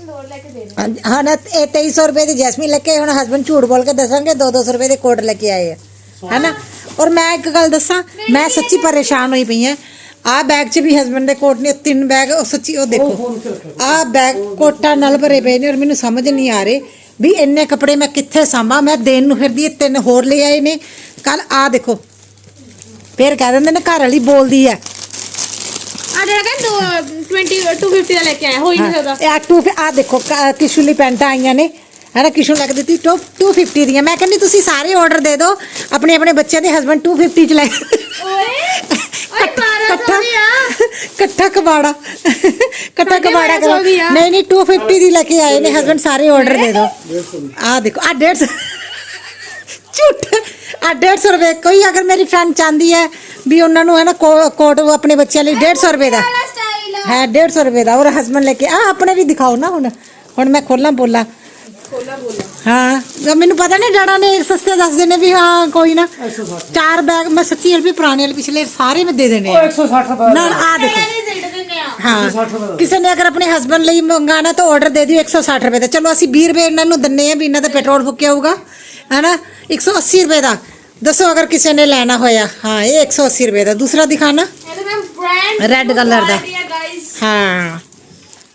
हाँ ना 2300 रुपए की जैस्मीन लेके हुण हस्बैंड झूठ बोल के दसांगे 200 रुपए के कोट लेके आए है ना। और मैं एक गल दसा मैं सच्ची परेशान हुई पई आ बैग च भी हस्बैंड दे कोट ने 3 बैग सच्ची ओ देखो आ बैग कोटा नाल भरे पे ने और मैनू समझ नहीं आ रही भी इन्ने कपड़े मैं कित्थे सांभा। मैं देन नूं फिरदी 3 होर ले आए ने कल आ देखो फिर कह देंदे ने घर वाली बोलदी है आ देखो किशू ली पैंटा आईयां ने है ना किशू लग दी 250 दी। मैं कहनी तुसी सारे ऑर्डर दे दो अपने अपने बच्चों के हस्बैंड 250 च ले कट्ठा कबाड़ा कट्ठा कबाड़ा करो नहीं नहीं 250 दी लेके आए ने हस्बैंड सारे ऑर्डर दे दो। आ देखो आ 150 झूठ आ 150 रुपए कोई अगर मेरी फ्रेंड चाहती है भी उन्होंने है ना कोट अपने बच्चों लिए 150 रुपए का है 150 रुपए का और हस्बैंड लेके आ अपने भी दिखाओ ना हुण मैं खोला बोला हाँ मैनू पता नहीं डैडा ने सस्ते दस देने भी हाँ कोई ना 4 बैग मैं सच्ची भी पुराने पिछले सारे में दे देने ना आ देखो हाँ किसी ने अगर अपने हस्बैंड लिए मंगाना तो ऑर्डर दे दियो 160 रुपए का। चलो असं 20 रुपए इन्होंने दिने भी इन्हों पेट्रोल फुकिया होगा है ना 180 रुपए का। दसो अगर किसी ने लेना होया हाँ ये 180 रुपए का। दूसरा दिखाना रेड कलर का हाँ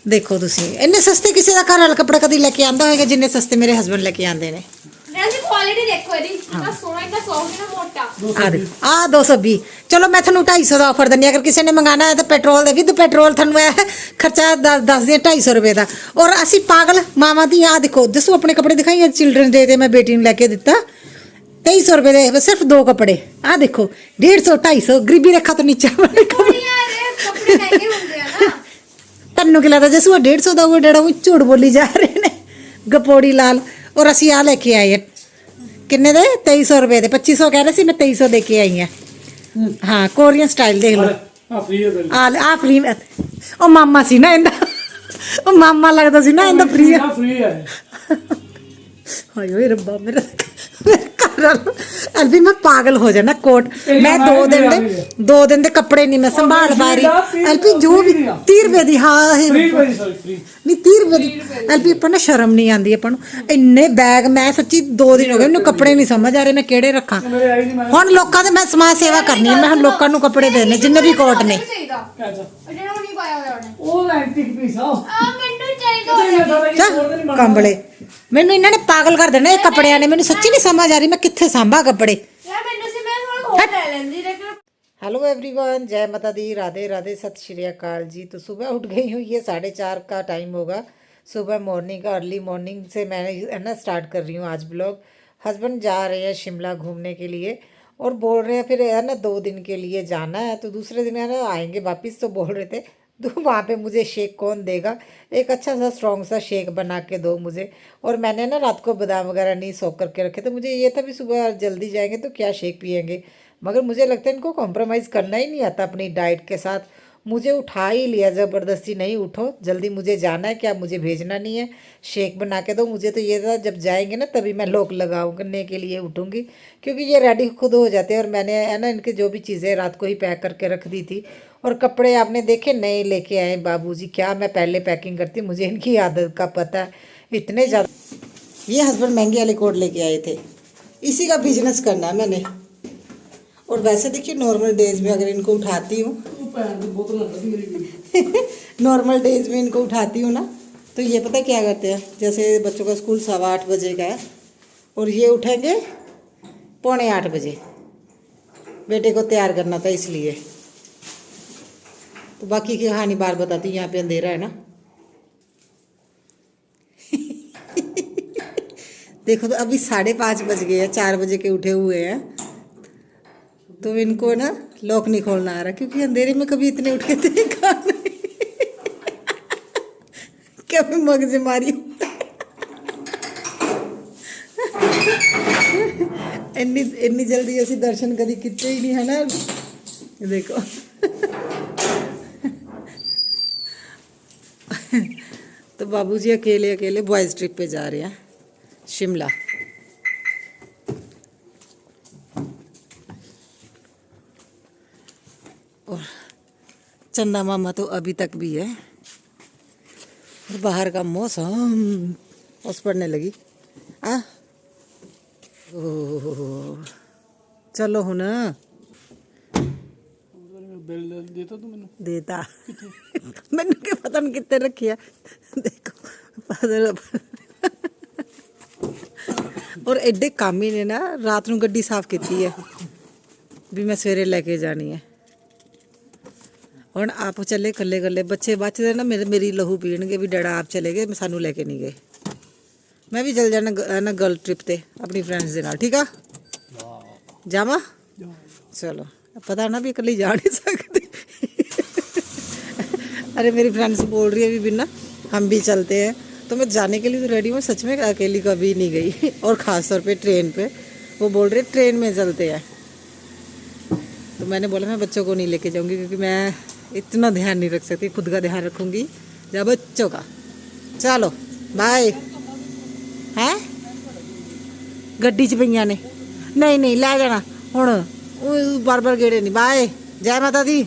देखो तुसी इन्ने सस्ते किसी का घर वाला कपड़ा कभी लेके आंदा होगा जिन्ने सस्ते मेरे हस्बैंड लेके आंदे ने। आ 220 चलो मैं थानू 250 का ऑफर देनी अगर किसी ने मंगाना है तो पेट्रोल विद पेट्रोल थानू है खर्चा दस दिया 250 रुपए का। और असी पागल मामा दी आ देखो दसो अपने कपड़े दिखाई चिल्ड्रन डे ते मैं बेटी ने लेके दिता 2300 रुपए दे सिर्फ 2 कपड़े आ देखो 150 250 गरीबी रेखा तो नीचे तन्नू के लगता जैसे वो 150 का वो डेढ़ा वो झूठ बोली जा रहे ने गपोड़ी लाल। और असी आ लेके आए किन्ने दे 2300 रुपए दे 2500 कह रहे सी मैं 2300 दे के आई हैं हाँ कोरियन स्टाइल देख लो आ फ्री ओ मामा सी ना इंदा ओ मामा लगता सी ना इंदा फ्री है हाय रब्बा मेरा अल्फी मैं पागल हो जाना कोट मैं 2 दिन दे कपड़े नहीं मैं संभाल पा रही अल्फी जो भी 30 रुपए दी हाँ नहीं 30 रुपए दी अल्फी अपन ना शर्म नहीं आती अपन इन्ने बैग मैं सच्ची 2 दिन हो गए मैंने कपड़े नहीं समझ आ रहे मैं केड़े रखा हुण लोकां दे मैं समाज सेवा करनी है मैं हुण लोकां नूं कपड़े देने जिन्ने भी कोट ने कंबले मैनू इन्होंने पागल कर देना कपड़िया ने मैनू सच्ची नहीं समझ आ रही मैं कित्थे सांभा कपड़े। हेलो एवरीवन जय माता दी राधे राधे सत श्री अकाल जी। तो सुबह उठ गई हूँ ये 4:30 का टाइम होगा सुबह मॉर्निंग का अर्ली मॉर्निंग से मैं है ना स्टार्ट कर रही हूँ आज ब्लॉग। हस्बैंड जा रहे हैं शिमला घूमने के लिए और बोल रहे हैं फिर है ना 2 दिन के लिए जाना है तो दूसरे दिन है ना आएंगे वापस। तो बोल रहे थे तो वहाँ पे मुझे शेक कौन देगा एक अच्छा सा स्ट्रॉन्ग सा शेक बना के दो मुझे। और मैंने ना रात को बादाम वगैरह नहीं सोख करके रखे तो मुझे ये था भी सुबह जल्दी जाएंगे तो क्या शेक पियेंगे मगर मुझे लगता है इनको कॉम्प्रोमाइज़ करना ही नहीं आता अपनी डाइट के साथ। मुझे उठा ही लिया ज़बरदस्ती नहीं उठो जल्दी मुझे जाना है क्या मुझे भेजना नहीं है शेक बना के दो मुझे। तो ये था जब जाएंगे ना तभी मैं लोग लगाने के लिए उठूँगी क्योंकि ये रेडी खुद हो जाते हैं। और मैंने है ना इनके जो भी चीज़ें रात को ही पैक करके रख दी थी। और कपड़े आपने देखे नए लेके आए बाबूजी क्या मैं पहले पैकिंग करती मुझे इनकी आदत का पता है इतने ज़्यादा। ये हस्बैंड महंगे वाले कोट लेके आए थे इसी का बिजनेस करना है मैंने। और वैसे देखिए नॉर्मल डेज में अगर इनको उठाती हूँ नॉर्मल डेज में इनको उठाती हूँ ना तो ये पता क्या करते हैं जैसे बच्चों का स्कूल 8:15 बजे का है और ये उठेंगे 7:45 बजे बेटे को तैयार करना था इसलिए। तो बाकी की कहानी बार बताती हूँ यहाँ पे अंधेरा है ना देखो तो अभी 5:30 बज गए हैं 4 बजे के उठे हुए हैं तो इनको ना लॉक नहीं खोलना आ रहा क्योंकि अंधेरे में कभी इतने उठ के देखा नहीं कभी मगज मारी इन्नी जल्दी ऐसी दर्शन कभी कितने ही नहीं है ना देखो तो बाबूजी अकेले अकेले बॉयज़ ट्रिप पे जा रहे हैं शिमला। और चंदा मामा तो अभी तक भी है और बाहर का मौसम उस पड़ने लगी आ ओह चलो हूँ ना बिल देता तू मैनू देता मैंने क्या पता नहीं कितने रखी है देखो और एडे कामी ने ना रात ਨੂੰ ਗੱਡੀ ਸਾਫ਼ ਕੀਤੀ ਹੈ ਵੀ ਮੈਂ ਸਵੇਰੇ ਲੈ ਕੇ ਜਾਣੀ ਹੈ ਹੁਣ ਆਪ ਚੱਲੇ ਕੱਲੇ ਕੱਲੇ ਬੱਚੇ ਬਚਦੇ ਨਾ ਮੇਰੀ ਲਹੂ ਪੀਣਗੇ ਵੀ ਡੈਡਾ ਆਪ ਚਲੇ ਗਏ ਸਾਨੂੰ ਲੈ ਕੇ ਨਹੀਂ ਗਏ ਮੈਂ ਵੀ ਚਲ ਜਾਣਾ ਨਾ ਗਰਲ ਟ੍ਰਿਪ ਤੇ ਆਪਣੀ ਫਰੈਂਡਸ ਦੇ ਨਾਲ ਠੀਕ ਆ ਜਾਵਾਂ ਚਲੋ पता ना भी अकेली जा नहीं सकती अरे मेरी फ्रेंड्स बोल रही है भी बिना हम भी चलते हैं तो मैं जाने के लिए तो रेडी हूँ सच में अकेली कभी नहीं गई और ख़ास तौर पे ट्रेन पे वो बोल रहे ट्रेन में चलते हैं तो मैंने बोला मैं बच्चों को नहीं लेके जाऊँगी क्योंकि मैं इतना ध्यान नहीं रख सकती खुद का ध्यान रखूँगी या बच्चों का चलो बाय हैं गड्डी च पईयां ने नहीं नहीं लै जाना हुण बार बार गेड़े नहीं बाय जय माता दी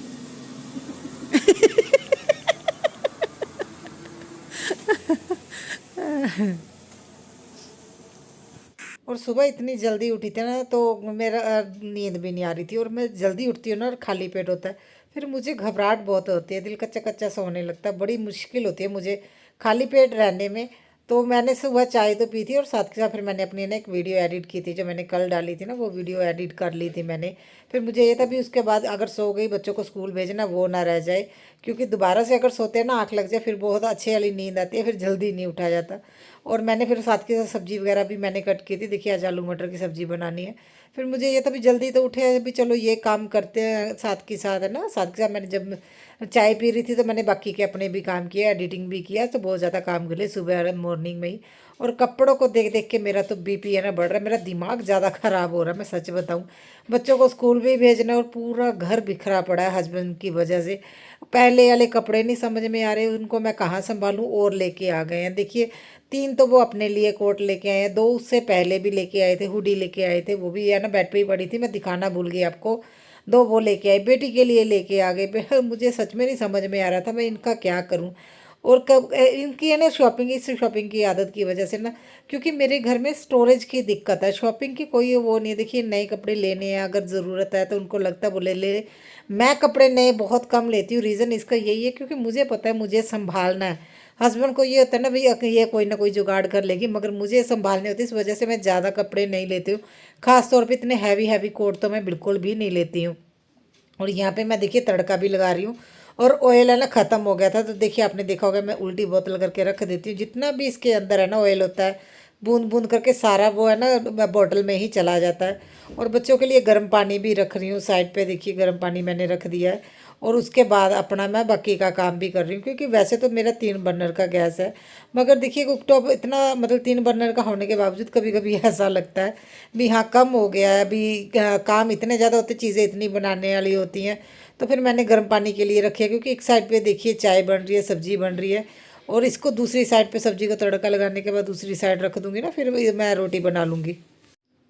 और सुबह इतनी जल्दी उठी थी ना तो मेरा नींद भी नहीं आ रही थी और मैं जल्दी उठती हूँ ना और खाली पेट होता है फिर मुझे घबराहट बहुत होती है दिल कच्चा कच्चा सा होने लगता है बड़ी मुश्किल होती है मुझे खाली पेट रहने में तो मैंने सुबह चाय तो पी थी और साथ के साथ फिर मैंने अपनी ना एक वीडियो एडिट की थी जो मैंने कल डाली थी ना वो वीडियो एडिट कर ली थी मैंने फिर मुझे ये था भी उसके बाद अगर सो गई बच्चों को स्कूल भेजना वो ना रह जाए क्योंकि दोबारा से अगर सोते हैं ना आँख लग जाए फिर बहुत अच्छी वाली नींद आती है फिर जल्दी नहीं उठा जाता और मैंने फिर साथ के साथ सब्जी वगैरह भी मैंने कट की थी देखिए आज आलू मटर की सब्ज़ी बनानी है फिर मुझे ये था भी जल्दी तो उठे अभी चलो ये काम करते हैं साथ के साथ है ना साथ के साथ मैंने जब चाय पी रही थी तो मैंने बाकी के अपने भी काम किया एडिटिंग भी किया तो बहुत ज़्यादा काम कर लिया सुबह मॉर्निंग में ही और कपड़ों को देख देख के मेरा तो बीपी है ना बढ़ रहा है मेरा दिमाग ज़्यादा ख़राब हो रहा है मैं सच बताऊं बच्चों को स्कूल भी भेजना और पूरा घर बिखरा पड़ा है हस्बैंड की वजह से पहले वाले कपड़े नहीं समझ में आ रहे उनको मैं कहाँ संभालूं और लेके आ गए हैं देखिए 3 तो वो अपने लिए कोट लेके आए हैं 2 उससे पहले भी लेके आए थे हुडी लेके आए थे वो भी है ना बेड पे ही पड़ी थी मैं दिखाना भूल गई आपको 2 वो लेके आई बेटी के लिए लेके आ गए मुझे सच में नहीं समझ में आ रहा था मैं इनका क्या करूं और कब इनकी है ना शॉपिंग इस शॉपिंग की आदत की वजह से ना क्योंकि मेरे घर में स्टोरेज की दिक्कत है शॉपिंग की कोई वो नहीं है देखिए नए कपड़े लेने हैं अगर ज़रूरत है तो उनको लगता है बोले ले मैं कपड़े नए बहुत कम लेती हूँ रीज़न इसका यही है क्योंकि मुझे पता है मुझे संभालना है हस्बैंड को ये होता है ना भाई ये कोई ना कोई जुगाड़ कर लेगी मगर मुझे संभालने होती है इस वजह से मैं ज़्यादा कपड़े नहीं लेती हूँ ख़ास तौर पे इतने हैवी कोट तो मैं बिल्कुल भी नहीं लेती हूँ और यहाँ पे मैं देखिए तड़का भी लगा रही हूँ और ऑयल है ना ख़त्म हो गया था तो देखिए आपने देखा होगा मैं उल्टी बोतल करके रख देती हूँ जितना भी इसके अंदर है ना ऑयल होता है बूंद बूंद करके सारा वो है ना बोतल में ही चला जाता है और बच्चों के लिए गर्म पानी भी रख रही हूँ साइड पे देखिए गर्म पानी मैंने रख दिया है और उसके बाद अपना मैं बाकी का काम भी कर रही हूँ क्योंकि वैसे तो मेरा 3 बर्नर का गैस है मगर देखिए कुकटॉप इतना मतलब 3 बर्नर का होने के बावजूद कभी कभी ऐसा लगता है भी हाँ कम हो गया है अभी काम इतने ज़्यादा होते चीज़ें इतनी बनाने वाली होती हैं तो फिर मैंने गर्म पानी के लिए रखी है क्योंकि एक साइड पे देखिए चाय बन रही है सब्ज़ी बन रही है और इसको दूसरी साइड पे सब्ज़ी को तड़का लगाने के बाद दूसरी साइड रख दूँगी ना फिर मैं रोटी बना लूँगी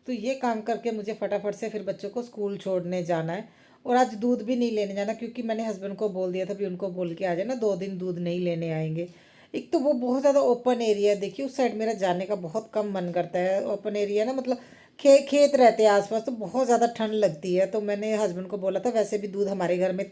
तो ये काम करके मुझे फटाफट से फिर बच्चों को स्कूल छोड़ने जाना है और आज दूध भी नहीं लेने जाना क्योंकि मैंने हस्बैंड को बोल दिया था भी उनको बोल के आ जाए ना 2 दिन दूध नहीं लेने आएंगे एक तो वो बहुत ज़्यादा ओपन एरिया है देखिए उस साइड मेरा जाने का बहुत कम मन करता है ओपन एरिया ना मतलब खेत रहते हैं आसपास तो बहुत ज़्यादा ठंड लगती है तो मैंने हस्बैंड को बोला था वैसे भी दूध हमारे घर में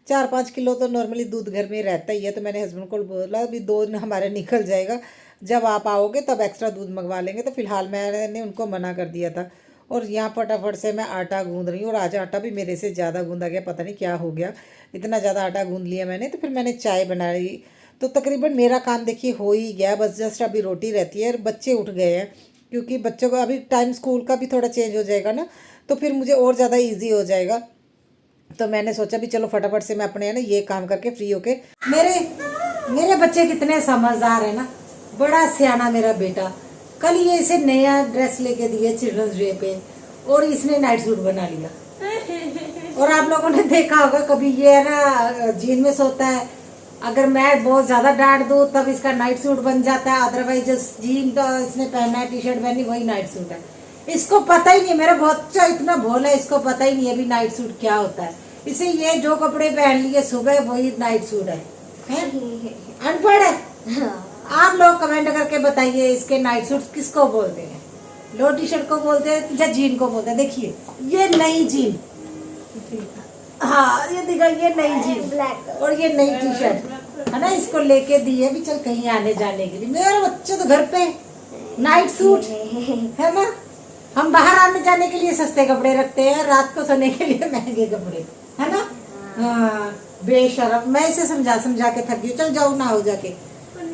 4-5 किलो तो नॉर्मली दूध घर में रहता ही है तो मैंने हस्बैंड को बोला भी 2 दिन हमारे निकल जाएगा जब आप आओगे तब एक्स्ट्रा दूध मंगवा लेंगे तो फिलहाल मैंने उनको मना कर दिया था और यहाँ फटाफट से मैं आटा गूंद रही हूँ और आज आटा भी मेरे से ज़्यादा गूंदा गया पता नहीं क्या हो गया इतना ज़्यादा आटा गूंद लिया मैंने तो फिर मैंने चाय बना ली तो तकरीबन मेरा काम देखिए हो ही गया बस जस्ट अभी रोटी रहती है और बच्चे उठ गए हैं क्योंकि बच्चों को अभी टाइम स्कूल का भी थोड़ा चेंज हो जाएगा ना तो फिर मुझे और ज़्यादा ईजी हो जाएगा तो मैंने सोचा भी चलो फटाफट से मैं अपने है ना ये काम करके फ्री होके मेरे बच्चे कितने समझदार है ना बड़ा सियाना मेरा बेटा कल ये इसे नया ड्रेस लेके दिया चिल्ड्रंस डे पे और इसने नाइट सूट बना लिया और आप लोगों ने देखा होगा कभी ये है ना जीन में सोता है अगर मैं बहुत ज्यादा डांट दूं तब इसका नाइट सूट बन जाता है अदरवाइज जो जीन तो इसने पहना है टी शर्ट पहनी वही नाइट सूट है इसको पता ही नहीं मेरा बच्चा इतना भोला है इसको पता ही नहीं अभी नाइट सूट क्या होता है इसे ये जो कपड़े पहन लिए सुबह वही नाइट सूट है अनपढ़ है कमेंट करके बताइए इसके नाइट सूट किसको बोलते हैं, लो टी शर्ट को बोलते हैं या जीन को बोलते हैं। देखिए ये नई जीन, हाँ ये दिखा, ये नई जीन और ये नई टी शर्ट है ना, इसको लेके दी है भी चल कहीं आने जाने के लिए। मेरे बच्चे तो घर पे नाइट सूट है ना, हम बाहर आने जाने के लिए सस्ते कपड़े रखते हैं, रात को सोने के लिए महंगे कपड़े, है ना। हाँ बेशरम, मैं इसे समझा समझा के थक गई हूँ। चल जाओ ना हो जाके,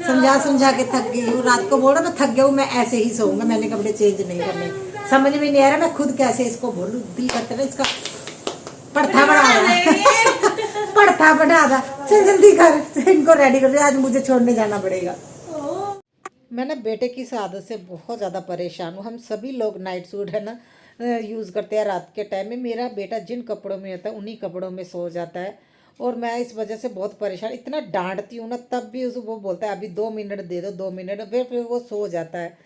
समझा के थक गई हूँ। रात को बोल रहा मैं थक गया हूँ, मैं ऐसे ही सोऊंगा, मैंने कपड़े चेंज नहीं करने। समझ में नहीं आ रहा मैं खुद कैसे इसको बोलूँ, दिल करता है इसका पड़था बढ़ा दा। चल जल्दी कर, इनको रेडी कर दे, आज मुझे छोड़ने जाना पड़ेगा। मैं ना बेटे की इस आदत से बहुत ज़्यादा परेशान हूँ। हम सभी लोग नाइट सूट है ना यूज़ करते हैं रात के टाइम में। मेरा बेटा जिन कपड़ों में होता है उन्हीं कपड़ों में सो जाता है और मैं इस वजह से बहुत परेशान, इतना डांटती हूँ ना तब भी वो बोलता है अभी 2 मिनट दे दो, 2 मिनट, फिर वो सो जाता है।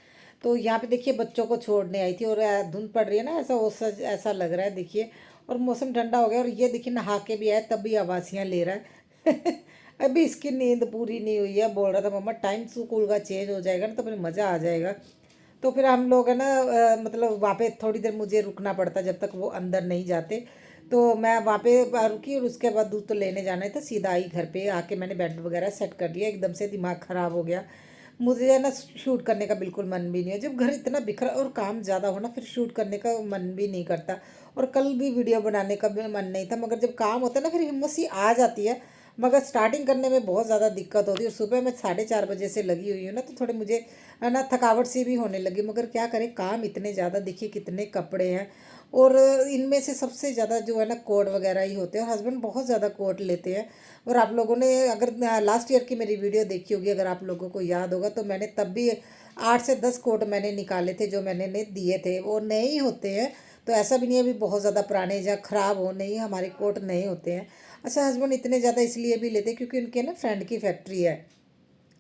तो यहाँ पे देखिए बच्चों को छोड़ने आई थी और धुंध पड़ रही है ना, ऐसा लग रहा है देखिए, और मौसम ठंडा हो गया और ये देखिए नहा के भी आया तब भी आवासियाँ ले रहा है अभी इसकी नींद पूरी नहीं हुई है, बोल रहा था मम्मा टाइम स्कूल का चेंज हो जाएगा ना तो फिर मज़ा आ जाएगा। तो फिर हम लोग है ना मतलब वहाँ पे थोड़ी देर मुझे रुकना पड़ता जब तक वो अंदर नहीं जाते। तो मैं वहाँ पे रुकी और उसके बाद दूध तो लेने जाना था, सीधा आई घर पे आके मैंने बेड वगैरह सेट कर दिया। एकदम से दिमाग ख़राब हो गया, मुझे है ना शूट करने का बिल्कुल मन भी नहीं है। जब घर इतना बिखरा और काम ज़्यादा हो ना फिर शूट करने का मन भी नहीं करता, और कल भी वीडियो बनाने का भी मन नहीं था, मगर जब काम होता है ना फिर हिम्मत सी आ जाती है। मगर स्टार्टिंग करने में बहुत ज़्यादा दिक्कत होती है, और सुबह मैं 4:30 बजे से लगी हुई हूँ ना तो थोड़े मुझे है ना थकावट सी भी होने लगी। मगर क्या करें, काम इतने ज़्यादा, देखिए कितने कपड़े हैं, और इनमें से सबसे ज़्यादा जो है ना कोट वगैरह ही होते हैं, और हस्बैंड बहुत ज़्यादा कोट लेते हैं। और आप लोगों ने अगर लास्ट ईयर की मेरी वीडियो देखी होगी, अगर आप लोगों को याद होगा, तो मैंने तब भी 8 से 10 कोट मैंने निकाले थे जो मैंने दिए थे, वो नए ही होते हैं। तो ऐसा भी नहीं है अभी बहुत ज़्यादा पुराने या ख़राब हो, नहीं हमारे कोट नए होते हैं। अच्छा हस्बैंड इतने ज़्यादा इसलिए भी लेते हैं क्योंकि उनके ना फ्रेंड की फैक्ट्री है,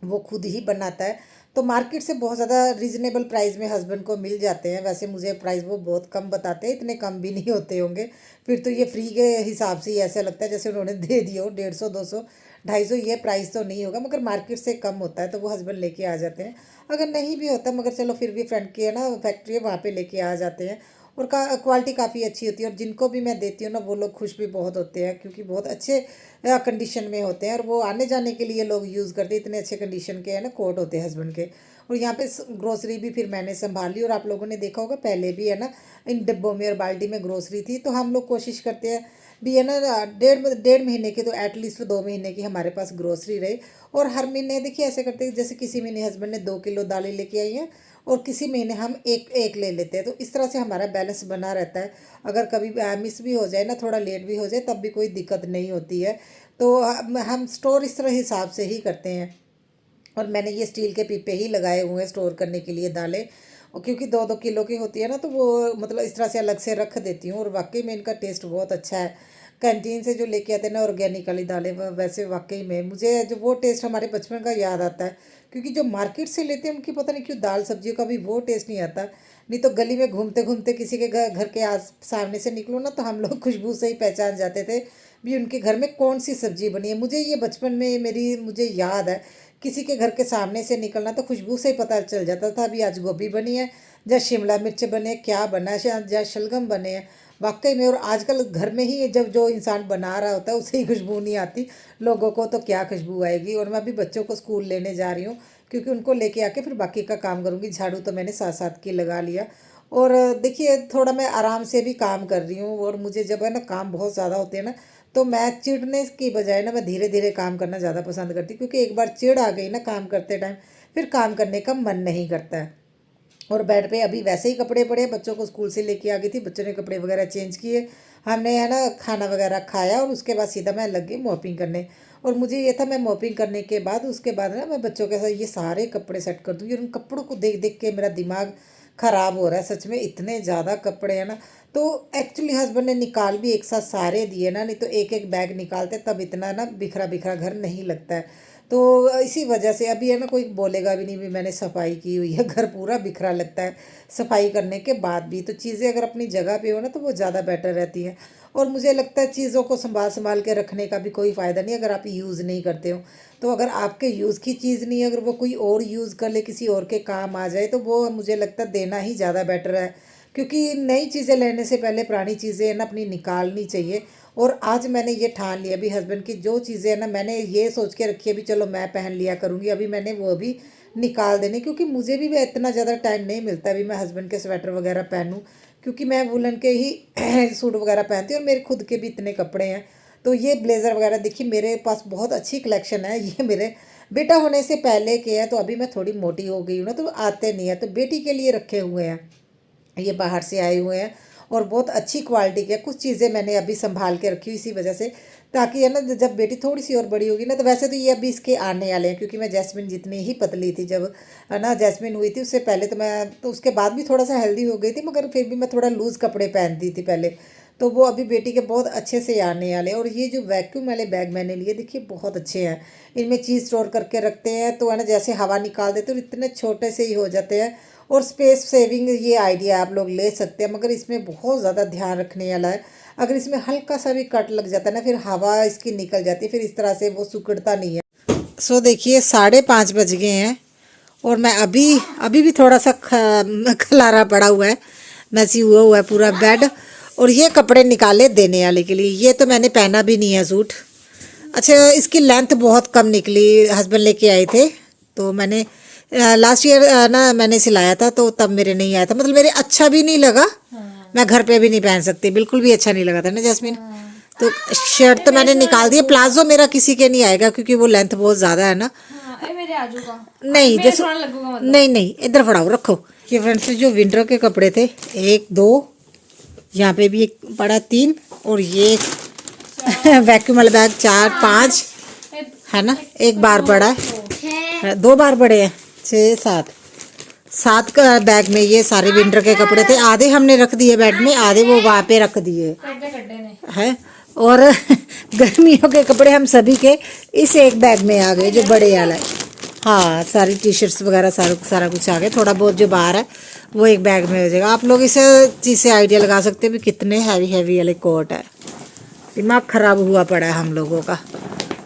वो खुद ही बनाता है, तो मार्केट से बहुत ज़्यादा रीज़नेबल प्राइस में हस्बैंड को मिल जाते हैं। वैसे मुझे प्राइस वो बहुत कम बताते हैं, इतने कम भी नहीं होते होंगे, फिर तो ये फ्री के हिसाब से ही ऐसा लगता है जैसे उन्होंने दे दिए हो। 150, 200, 250 ये प्राइस तो नहीं होगा, मगर मार्केट से कम होता है तो वो हस्बैंड लेके आ जाते हैं। अगर नहीं भी होता मगर चलो फिर भी फ्रेंड की है ना फैक्ट्री है, वहाँ पे लेके आ जाते हैं। और क्वालिटी काफ़ी अच्छी होती है, और जिनको भी मैं देती हूँ ना वो लोग खुश भी बहुत होते हैं क्योंकि बहुत अच्छे कंडीशन में होते हैं, और वो आने जाने के लिए लोग यूज़ करते हैं। इतने अच्छे कंडीशन के है ना कोट होते हैं हस्बैंड के। और यहाँ पे ग्रोसरी भी फिर मैंने संभाल ली, और आप लोगों ने देखा होगा पहले भी है ना इन डिब्बों में और बाल्टी में ग्रोसरी थी। तो हम लोग कोशिश करते हैं भी है ना 1.5 महीने की तो एटलीस्ट 2 महीने की हमारे पास ग्रोसरी रहे। और हर महीने देखिए ऐसे करते हैं, जैसे किसी महीने हस्बैंड ने 2 किलो दालें लेके आई हैं और किसी महीने हम एक एक ले लेते हैं, तो इस तरह से हमारा बैलेंस बना रहता है। अगर कभी मिस भी हो जाए ना, थोड़ा लेट भी हो जाए, तब भी कोई दिक्कत नहीं होती है। तो हम स्टोर इस तरह हिसाब से ही करते हैं। और मैंने ये स्टील के पीपे ही लगाए हुए हैं स्टोर करने के लिए दालें, और क्योंकि 2-2 किलो की होती है ना तो वो मतलब इस तरह से अलग से रख देती हूँ, और वाकई में इनका टेस्ट बहुत अच्छा है। कैंटीन से जो लेके आते हैं ना ऑर्गेनिक वाली दालें, वैसे वाकई में मुझे जो वो टेस्ट हमारे बचपन का याद आता है, क्योंकि जो मार्केट से लेते हैं उनकी पता नहीं क्यों दाल सब्जियों का भी वो टेस्ट नहीं आता। नहीं तो गली में घूमते घूमते किसी के घर के आस सामने से निकलो ना तो हम लोग खुशबू से ही पहचान जाते थे भी उनके घर में कौन सी सब्जी बनी है। मुझे ये बचपन में मुझे याद है, किसी के घर के सामने से निकलना तो खुशबू से ही पता चल जाता था अभी आज गोभी बनी है या शिमला मिर्च बने, क्या बना है, या शलगम बने हैं। वाकई में, और आजकल घर में ही जब जो इंसान बना रहा होता है उसे ही खुशबू नहीं आती, लोगों को तो क्या खुशबू आएगी। और मैं अभी बच्चों को स्कूल लेने जा रही हूँ क्योंकि उनको लेके आके फिर बाकी का काम करूँगी। झाड़ू तो मैंने साथ साथ की लगा लिया, और देखिए थोड़ा मैं आराम से भी काम कर रही हूँ। और मुझे जब है ना काम बहुत ज़्यादा होते हैं ना तो मैं चिढ़ने की बजाय ना मैं धीरे धीरे काम करना ज़्यादा पसंद करती हूँ, क्योंकि एक बार चिढ़ आ गई ना काम करते टाइम फिर काम करने का मन नहीं करता है। और बेड पे अभी वैसे ही कपड़े पड़े, बच्चों को स्कूल से लेके आ गई थी, बच्चों ने कपड़े वगैरह चेंज किए, हमने है ना खाना वगैरह खाया, और उसके बाद सीधा मैं लग गई मॉपिंग करने। और मुझे ये था मैं मॉपिंग करने के बाद उसके बाद ना मैं बच्चों के साथ ये सारे कपड़े सेट कर दूँगी, और उन कपड़ों को देख देख के मेरा दिमाग ख़राब हो रहा है सच में, इतने ज़्यादा कपड़े हैं ना। तो एक्चुअली हस्बैंड ने निकाल भी एक साथ सारे दिए ना, नहीं तो एक एक बैग निकालते तब इतना ना बिखरा बिखरा घर नहीं लगता है। तो इसी वजह से अभी है ना कोई बोलेगा भी नहीं भी मैंने सफाई की हुई है, घर पूरा बिखरा लगता है सफाई करने के बाद भी। तो चीज़ें अगर अपनी जगह पे हो ना तो वो ज़्यादा बेटर रहती हैं। और मुझे लगता है चीज़ों को संभाल संभाल के रखने का भी कोई फ़ायदा नहीं अगर आप यूज़ नहीं करते हो। तो अगर आपके यूज़ की चीज़ नहीं है, अगर वो कोई और यूज़ कर ले, किसी और के काम आ जाए, तो वो मुझे लगता है देना ही ज़्यादा बेटर है। क्योंकि नई चीज़ें लेने से पहले पुरानी चीज़ें है ना अपनी निकालनी चाहिए। और आज मैंने ये ठान लिया अभी, हस्बैंड की जो चीज़ें हैं ना मैंने ये सोच के रखी है भी चलो मैं पहन लिया करूँगी, अभी मैंने वो भी निकाल देने, क्योंकि मुझे भी इतना ज़्यादा टाइम नहीं मिलता अभी मैं हस्बैंड के स्वेटर वगैरह पहनूँ, क्योंकि मैं वुलन के ही सूट वगैरह पहनती हूँ और मेरे खुद के भी इतने कपड़े हैं। तो ये ब्लेज़र वगैरह देखिए मेरे पास बहुत अच्छी कलेक्शन है, ये मेरे बेटा होने से पहले के है, तो अभी मैं थोड़ी मोटी हो गई हूँ ना तो आते नहीं है, तो बेटी के लिए रखे हुए हैं, ये बाहर से आए हुए हैं और बहुत अच्छी क्वालिटी के। कुछ चीज़ें मैंने अभी संभाल के रखी हुई इसी वजह से, ताकि है ना जब बेटी थोड़ी सी और बड़ी होगी ना, तो वैसे तो ये अभी इसके आने वाले हैं, क्योंकि मैं जैस्मिन जितनी ही पतली थी जब है ना जैस्मिन हुई थी, उससे पहले तो मैं तो उसके बाद भी थोड़ा सा हेल्दी हो गई थी, मगर फिर भी मैं थोड़ा लूज़ कपड़े पहनती थी पहले। तो वो अभी बेटी के बहुत अच्छे से आने वाले। और ये जो वैक्यूम वाले बैग मैंने लिए देखिए बहुत अच्छे हैं, इनमें चीज़ स्टोर करके रखते हैं तो है ना जैसे हवा निकाल देते हैं और इतने छोटे से ही हो जाते हैं। और स्पेस सेविंग ये आइडिया आप लोग ले सकते हैं, मगर इसमें बहुत ज़्यादा ध्यान रखने वाला है। अगर इसमें हल्का सा भी कट लग जाता है ना, फिर हवा इसकी निकल जाती है, फिर इस तरह से वो सिकुड़ता नहीं है। सो देखिए 5:30 बज गए हैं और मैं अभी अभी भी थोड़ा सा खलारा पड़ा हुआ है, मैसी हुआ है पूरा बेड। और ये कपड़े निकाले देने वाले के लिए, ये तो मैंने पहना भी नहीं है सूट। अच्छा इसकी लेंथ बहुत कम निकली, हस्बैंड लेके आए थे तो मैंने लास्ट ईयर ना मैंने सिलाया था, तो तब मेरे नहीं आया था, मतलब मेरे अच्छा भी नहीं लगा। मैं घर पे भी नहीं पहन सकती, बिल्कुल भी अच्छा नहीं लगा था ना जैस्मिन। तो शर्ट तो मैंने निकाल दी, प्लाजो मेरा किसी के नहीं आएगा क्योंकि वो लेंथ बहुत ज़्यादा है ना। मेरे आजूगा नहीं जैसे नहीं नहीं इधर फड़ाओ रखो। ये फ्रेंड्स जो विंटर के कपड़े थे, 1 2 यहाँ पे भी एक पड़ा 3, और ये वैक्यूम वाला बैग 4 5 है ना, एक बार बड़ा है, 2 बार बड़े हैं, 6 7 7 का बैग में ये सारे विंटर के कपड़े थे। आधे हमने रख दिए बेड में, आधे वो वहाँ पे रख दिए है। और गर्मियों के कपड़े हम सभी के इस एक बैग में आ गए जो बड़े वाला है। हाँ सारी टी शर्ट्स वगैरह सारा कुछ आ गया, थोड़ा बहुत जो बाहर है वो एक बैग में हो जाएगा। आप लोग इस चीज़ से आइडिया लगा सकते हैं भी कितने हैवी वाले कोट है। दिमाग ख़राब हुआ पड़ा है हम लोगों का।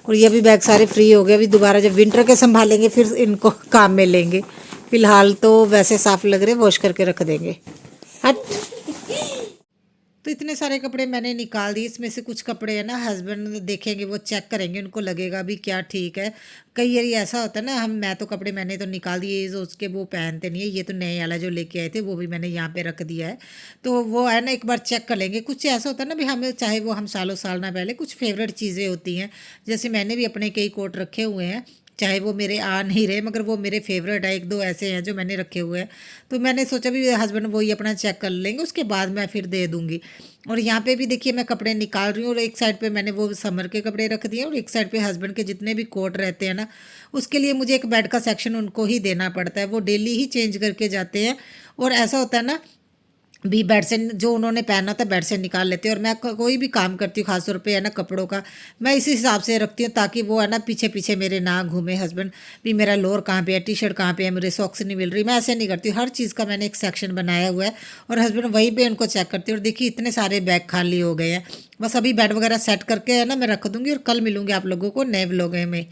और ये भी बैग सारे फ्री हो गए, अभी दोबारा जब विंटर के संभालेंगे फिर इनको काम में लेंगे। फिलहाल तो वैसे साफ लग रहे, वॉश करके रख देंगे। हट। तो इतने सारे कपड़े मैंने निकाल दिए, इसमें से कुछ कपड़े है ना हस्बैंड देखेंगे, वो चेक करेंगे, उनको लगेगा भी क्या ठीक है। कई बार ऐसा होता है ना, मैं तो कपड़े मैंने तो निकाल दिए जो उसके वो पहनते नहीं है, ये तो नए वाला जो लेके आए थे वो भी मैंने यहाँ पे रख दिया है। तो वो है ना एक बार चेक कर लेंगे। कुछ ऐसा होता है ना भी हमें चाहे वो हम सालों साल ना पहले कुछ फेवरेट चीज़ें होती हैं, जैसे मैंने भी अपने कई कोट रखे हुए हैं, चाहे वो मेरे आ नहीं रहे मगर वो मेरे फेवरेट है, 1 2 ऐसे हैं जो मैंने रखे हुए हैं। तो मैंने सोचा भी हस्बैंड वही अपना चेक कर लेंगे, उसके बाद मैं फिर दे दूँगी। और यहाँ पे भी देखिए मैं कपड़े निकाल रही हूँ, और एक साइड पे मैंने वो समर के कपड़े रख दिए और एक साइड पे हस्बैंड के जितने भी कोट रहते हैं ना, उसके लिए मुझे एक बेड का सेक्शन उनको ही देना पड़ता है, वो डेली ही चेंज करके जाते हैं। और ऐसा होता है ना भी बेड से जो उन्होंने पहना था बेड से निकाल लेते हैं। और मैं कोई भी काम करती हूँ खासतौर पे है ना कपड़ों का, मैं इसी हिसाब से रखती हूँ ताकि वो है ना पीछे पीछे मेरे ना घूमे हस्बैंड भी मेरा लोअर कहाँ पे है, टी शर्ट कहाँ पे है, मेरे सॉक्स नहीं मिल रही। मैं ऐसे नहीं करती हूँ, हर चीज़ का मैंने एक सेक्शन बनाया हुआ है और हस्बैंड वहीं पर उनको चेक करती हूँ। और देखिए इतने सारे बैग खाली हो गए हैं, बस अभी बेड वगैरह सेट करके है ना मैं रख दूँगी और कल मिलूँगी आप लोगों को नए व्लॉग में।